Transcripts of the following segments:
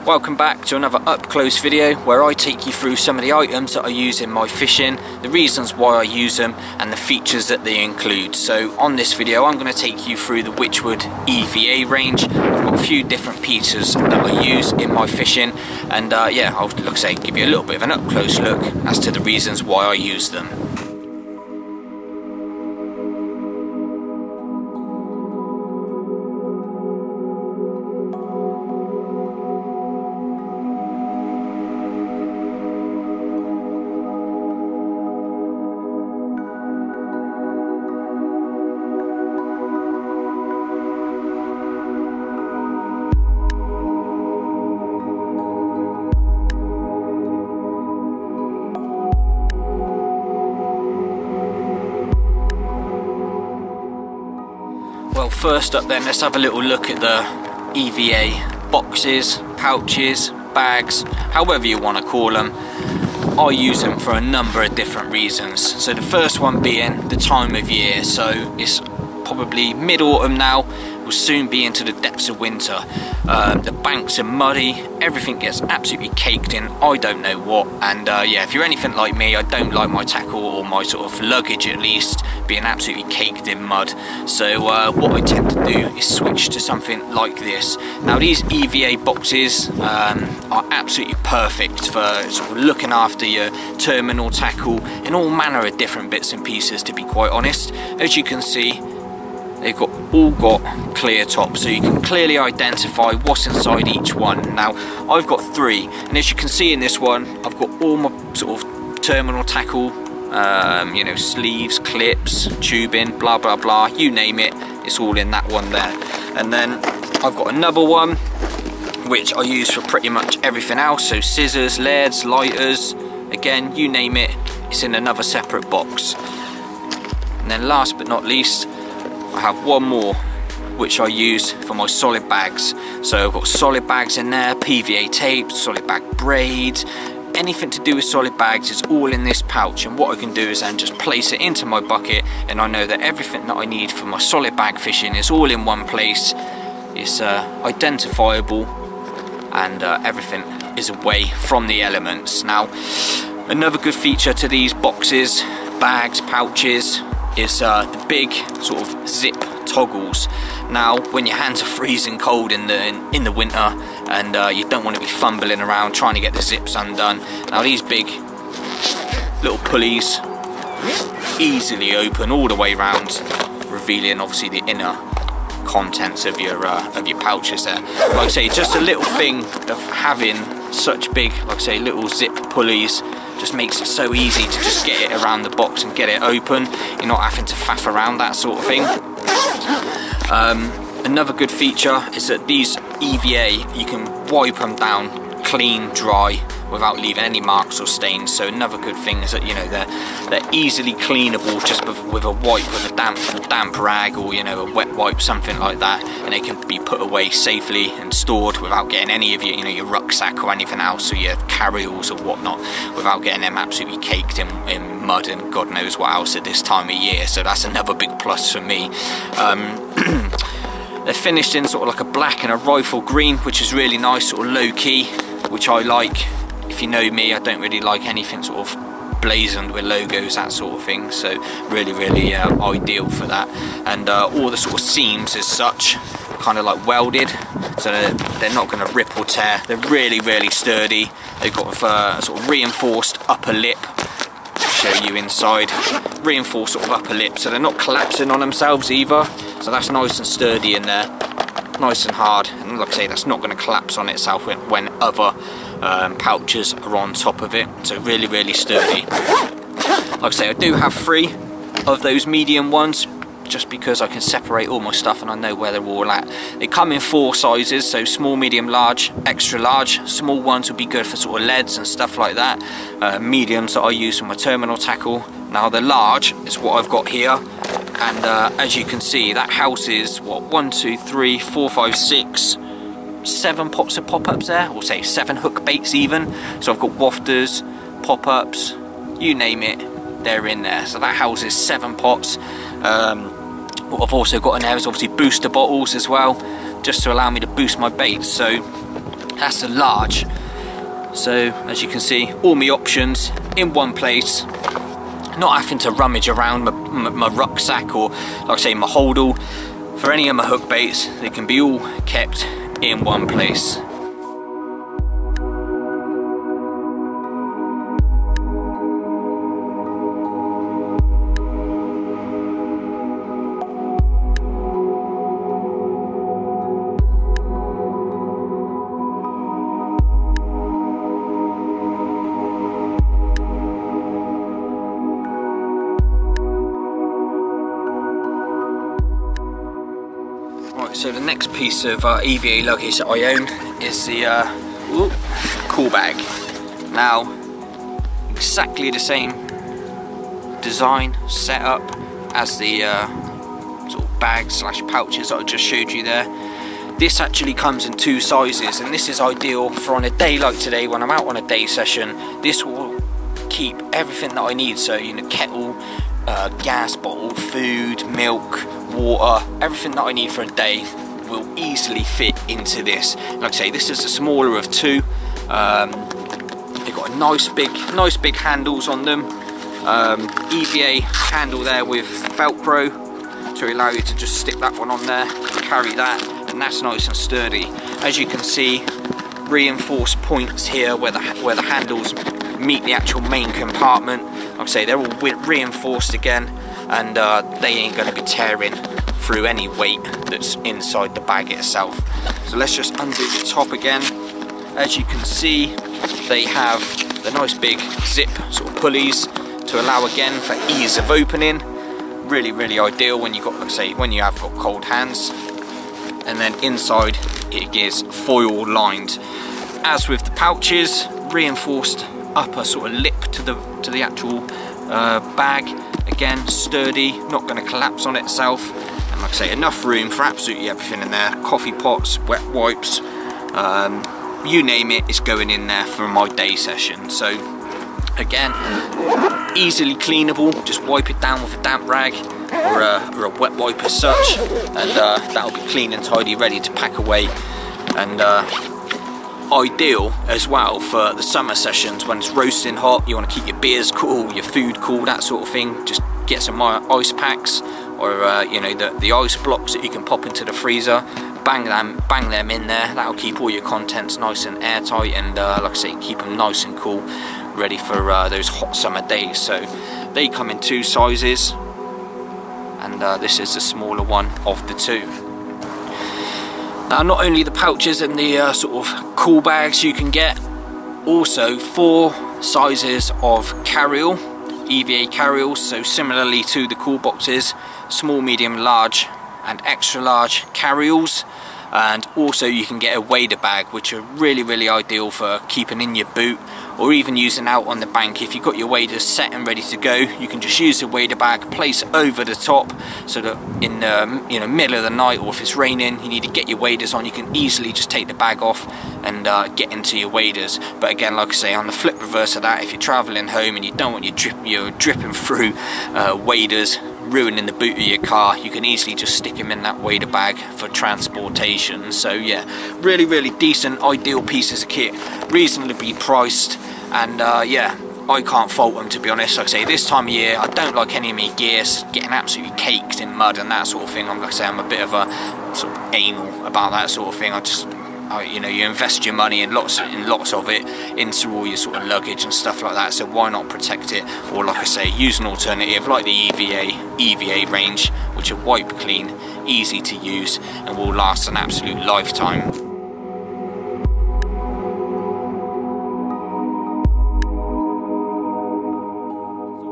Welcome back to another up close video where I take you through some of the items that I use in my fishing, the reasons why I use them and the features that they include. So on this video I'm going to take you through the Witchwood EVA range. I've got a few different pieces that I use in my fishing, and yeah, I'll give you a little bit of an up close look as to the reasons why I use them. Well, first up then, let's have a little look at the EVA boxes, pouches, bags, however you want to call them. I use them for a number of different reasons. So the first one being the time of year. So it's probably mid-autumn now, we'll soon be into the depths of winter. The banks are muddy, everything gets absolutely caked in I don't know what, and yeah, if you're anything like me, I don't like my tackle or my sort of luggage at least being absolutely caked in mud. So what I tend to do is switch to something like this. Now these EVA boxes are absolutely perfect for sort of looking after your terminal tackle and all manner of different bits and pieces, to be quite honest. As you can see, they've all got clear tops, so you can clearly identify what's inside each one. Now I've got three, and as you can see in this one, I've got all my sort of terminal tackle, you know, sleeves, clips, tubing, blah blah blah, you name it, it's all in that one there. And then I've got another one which I use for pretty much everything else, so scissors, leads, lighters, again, you name it, it's in another separate box. And then last but not least, I have one more which I use for my solid bags. So I've got solid bags in there, PVA tape, solid bag braids, anything to do with solid bags is all in this pouch. And what I can do is then just place it into my bucket, and I know that everything that I need for my solid bag fishing is all in one place. It's identifiable, and everything is away from the elements. Now another good feature to these boxes, bags, pouches is the big sort of zip toggles. Now when your hands are freezing cold in the winter and you don't want to be fumbling around trying to get the zips undone, now these big little pulleys easily open all the way around, revealing obviously the inner contents of your pouches there. Like I say, just a little thing of having such big, like I say, little zip pulleys just makes it so easy to just get it around the box and get it open. You're not having to faff around, that sort of thing. Another good feature is that these EVA, you can wipe them down clean, dry, without leaving any marks or stains. So another good thing is that, you know, they're easily cleanable just with a wipe, with a damp rag, or, you know, a wet wipe, something like that, and they can be put away safely and stored without getting any of your, you know, your rucksack or anything else, or your carry-alls or whatnot, without getting them absolutely caked in mud and God knows what else at this time of year. So that's another big plus for me. They're finished in sort of like a black and a rifle green, which is really nice, sort of low-key, which I like. If you know me, I don't really like anything sort of blazoned with logos, that sort of thing, so really ideal for that. And all the sort of seams as such are kind of like welded, so they're not going to rip or tear. They're really sturdy. They've got a sort of reinforced upper lip. Show you inside, reinforced sort of upper lip, so they're not collapsing on themselves either, so that's nice and sturdy in there, nice and hard, and like I say, that's not going to collapse on itself when other pouches are on top of it, so really sturdy. Like I say, I do have 3 of those medium ones, just because I can separate all my stuff and I know where they're all at. They come in 4 sizes, so small, medium, large, extra large. Small ones would be good for sort of leads and stuff like that. Mediums that I use for my terminal tackle. Now the large is what I've got here, and as you can see, that houses what, 1, 2, 3, 4, 5, 6, 7 pots of pop-ups there, or say 7 hook baits even. So I've got wafters, pop-ups, you name it, they're in there. So that houses 7 pots. What I've also got in there is obviously booster bottles as well, just to allow me to boost my baits. So That's a large. So as you can see, all my options in one place, not having to rummage around my rucksack or, like I say, my holdall. For any of my hook baits, they can be all kept in one place. So the next piece of EVA luggage that I own is the Cool Bag. Now, exactly the same design setup as the sort of bags slash pouches that I just showed you there. This actually comes in 2 sizes, and this is ideal for on a day like today when I'm out on a day session. This will keep everything that I need, so you know, kettle, gas bottle, food, milk, water, everything that I need for a day will easily fit into this. Like I say, this is the smaller of 2. They've got a nice big handles on them. EVA handle there with Velcro to allow you to just stick that one on there, carry that, and that's nice and sturdy. As you can see, reinforced points here where the handles meet the actual main compartment. Like I say, they're all reinforced again, and they ain't going to be tearing through any weight that's inside the bag itself. So let's just undo the top again. As you can see, they have the nice big zip sort of pulleys to allow again for ease of opening. Really ideal when you got, like I say, when you have got cold hands. And then inside it is foil lined. As with the pouches, reinforced upper sort of lip to the actual bag. Again, sturdy, not going to collapse on itself. And like I say, enough room for absolutely everything in there. Coffee pots, wet wipes, you name it, it's going in there for my day session. So again, easily cleanable. Just wipe it down with a damp rag or a wet wipe as such, and that'll be clean and tidy, ready to pack away. And ideal as well for the summer sessions when it's roasting hot. You want to keep your beers cool, your food cool, that sort of thing. Just get some ice packs, or you know, the ice blocks that you can pop into the freezer. Bang them in there. That'll keep all your contents nice and airtight, and like I say, keep them nice and cool, ready for those hot summer days. So they come in 2 sizes, and this is the smaller one of the 2. Now, not only the pouches and the sort of cool bags you can get, also 4 sizes of carryall, EVA carryalls. So similarly to the cool boxes, small, medium, large and extra large carryalls. And also you can get a wader bag, which are really ideal for keeping in your boot, or even using out on the bank. If you've got your waders set and ready to go, you can just use the wader bag, place it over the top, so that in the middle of the night, or if it's raining, you need to get your waders on, you can easily just take the bag off and get into your waders. But again, like I say, on the flip reverse of that, if you're traveling home and you don't want your dripping through waders ruining the boot of your car, you can easily just stick them in that wader bag for transportation. So yeah, really decent, ideal pieces of kit, reasonably priced, and yeah, I can't fault them, to be honest. Like I say, this time of year, I don't like any of my gears getting absolutely caked in mud and that sort of thing. Like I say, I'm a bit of a sort of anal about that sort of thing. You know, you invest your money in lots of it into all your sort of luggage and stuff like that, so why not protect it? Or like I say, use an alternative like the EVA range, which are wipe clean, easy to use, and will last an absolute lifetime.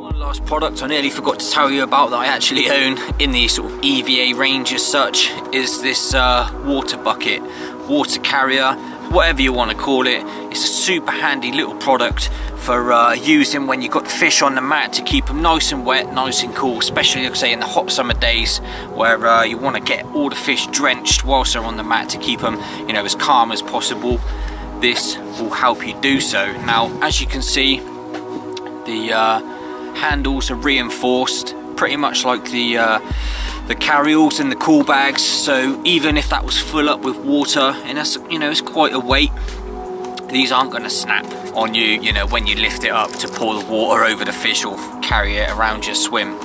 One last product I nearly forgot to tell you about that I actually own in the sort of EVA range as such is this water bucket, water carrier, whatever you want to call it. It's a super handy little product for using when you've got the fish on the mat to keep them nice and wet, nice and cool, especially like I say in the hot summer days where you want to get all the fish drenched whilst they're on the mat to keep them, you know, as calm as possible. This will help you do so. Now, as you can see, the handles are reinforced pretty much like the the carryalls and the cool bags, so even if that was full up with water, and that's, you know, it's quite a weight, these aren't going to snap on you, you know, when you lift it up to pour the water over the fish or carry it around your swim.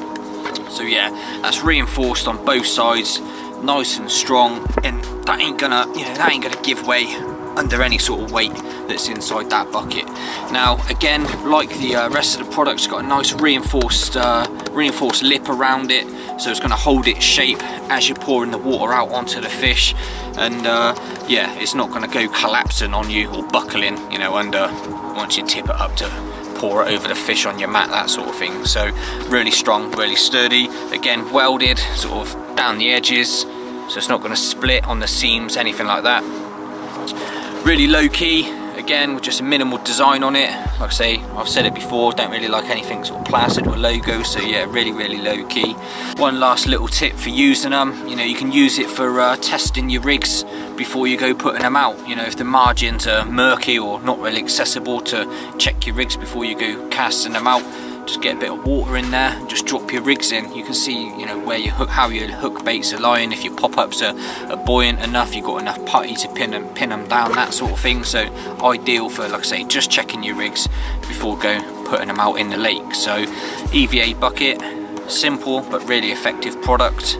So yeah, that's reinforced on both sides, nice and strong, and that ain't gonna, you know, that ain't gonna give way under any sort of weight that's inside that bucket. Now again, like the rest of the product, it's got a nice reinforced lip around it, so it's going to hold its shape as you're pouring the water out onto the fish, and yeah, it's not going to go collapsing on you or buckling, you know, under once you tip it up to pour it over the fish on your mat, that sort of thing. So really strong, really sturdy, again welded sort of down the edges, so it's not going to split on the seams, anything like that. Really low key, again with just a minimal design on it. Like I say, I've said it before, don't really like anything sort of plastered with logos, so yeah, really low key. One last little tip for using them, you know, you can use it for testing your rigs before you go putting them out. You know, if the margins are murky or not really accessible, to check your rigs before you go casting them out. Just get a bit of water in there and just drop your rigs in. You can see, you know, where your hook, how your hook baits are lying, if your pop-ups are buoyant enough, you've got enough putty to pin them down, that sort of thing. So ideal for, like I say, just checking your rigs before putting them out in the lake. So EVA bucket, simple but really effective product.